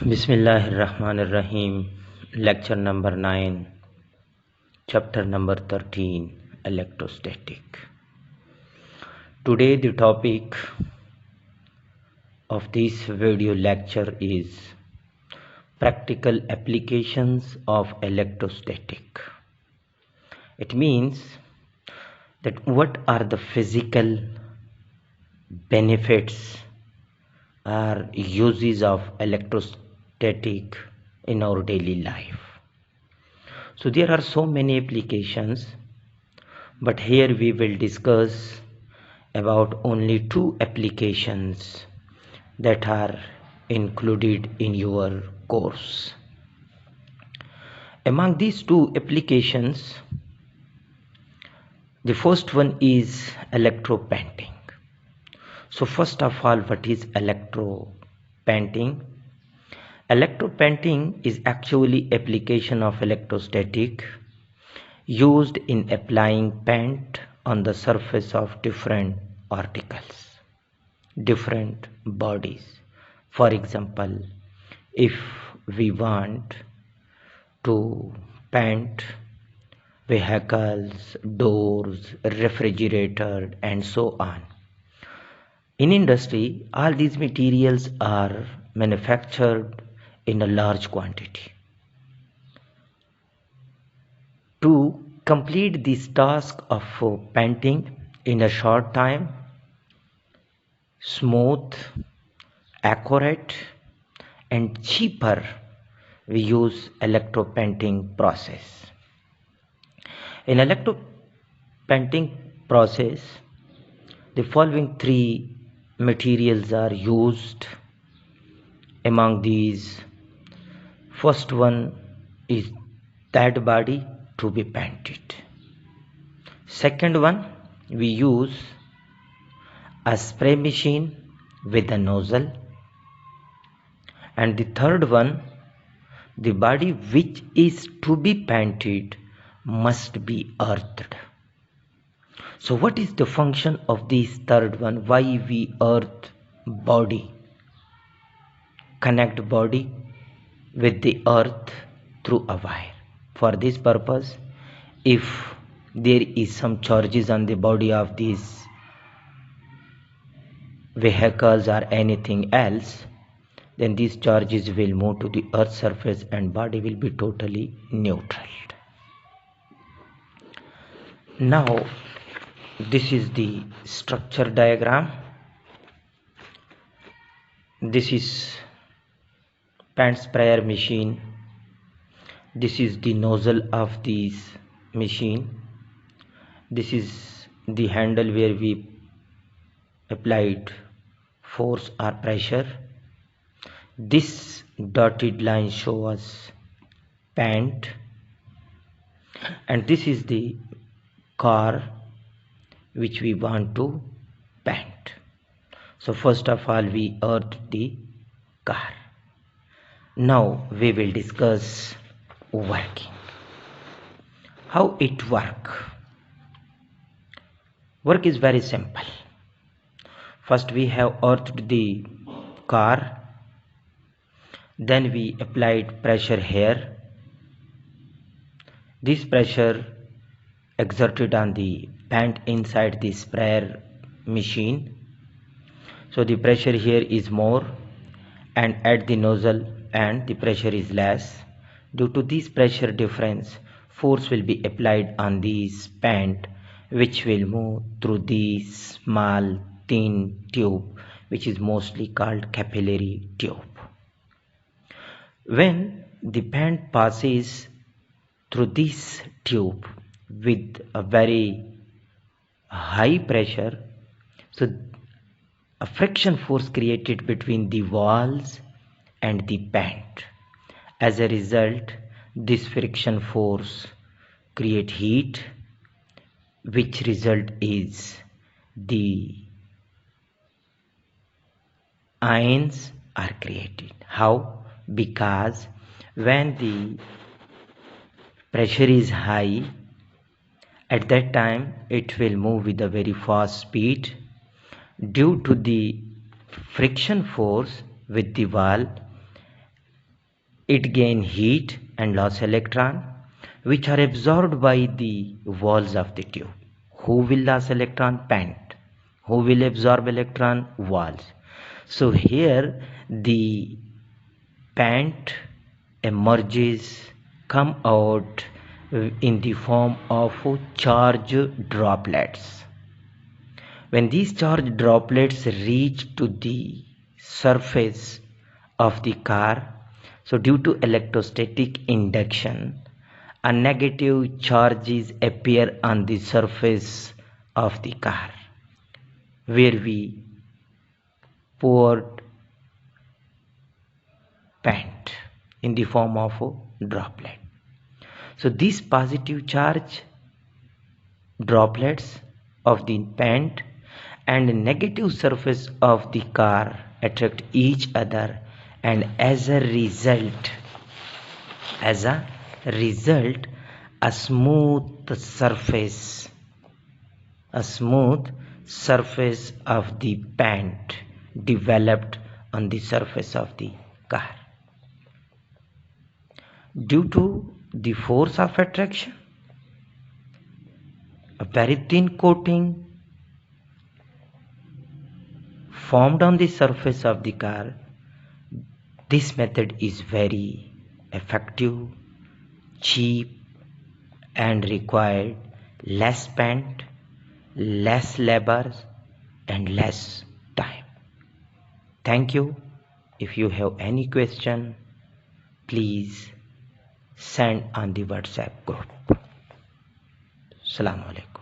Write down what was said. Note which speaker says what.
Speaker 1: Bismillahirrahmanirrahim. Lecture number 9, chapter number 13, electrostatic. Today the topic of this video lecture is practical applications of electrostatic. It means that what are the physical benefits or uses of electrostatic in our daily life. So there are so many applications, but here we will discuss about only two applications that are included in your course. Among these two applications, the first one is electropainting. So first of all, what is electropainting? Electropainting is actually application of electrostatic used in applying paint on the surface of different articles, different bodies. For example, if we want to paint vehicles, doors, refrigerator, and so on. In industry, all these materials are manufactured in a large quantity. To complete this task of painting in a short time, smooth, accurate, and cheaper, we use electropainting process. In electropainting process, the following three materials are used. Among these, first one is that body to be painted. Second one, we use a spray machine with a nozzle. And the third one, the body which is to be painted must be earthed. So what is the function of this third one? Why we earth body? Connect body with the earth through a wire. For this purpose, if there is some charges on the body of these vehicles or anything else, then these charges will move to the earth surface and body will be totally neutral. Now, this is the structure diagram. This is paint sprayer machine. This is the nozzle of this machine. This is the handle where we applied force or pressure. This dotted line shows paint, and this is the car which we want to paint. So first of all, we earthed the car. Now we will discuss working. How it work? Work is very simple. First we have earthed the car. Then we applied pressure here. This pressure exerted on the paint inside the sprayer machine. So the pressure here is more, and at the nozzle and the pressure is less. Due to this pressure difference, force will be applied on this paint, which will move through this small thin tube, which is mostly called capillary tube. When the paint passes through this tube with a very high pressure, so a friction force created between the walls and the paint. As a result, this friction force create heat, which result is the ions are created. How? Because when the pressure is high, at that time it will move with a very fast speed. Due to the friction force with the wall, It gain heat and loss electron, which are absorbed by the walls of the tube. Who will lose electron? Paint. Who will absorb electron? Walls. So here the paint emerges, come out in the form of charge droplets. When these charge droplets reach to the surface of the car, so due to electrostatic induction, a negative charges appear on the surface of the car where we poured paint in the form of a droplet. So these positive charge droplets of the paint and negative surface of the car attract each other, and as a result a smooth surface of the paint developed on the surface of the car. Due to the force of attraction, a very thin coating formed on the surface of the car. This method is very effective, cheap, and required less paint, less labor, and less time. Thank you. If you have any question, please send on the WhatsApp group. Assalamu alaikum.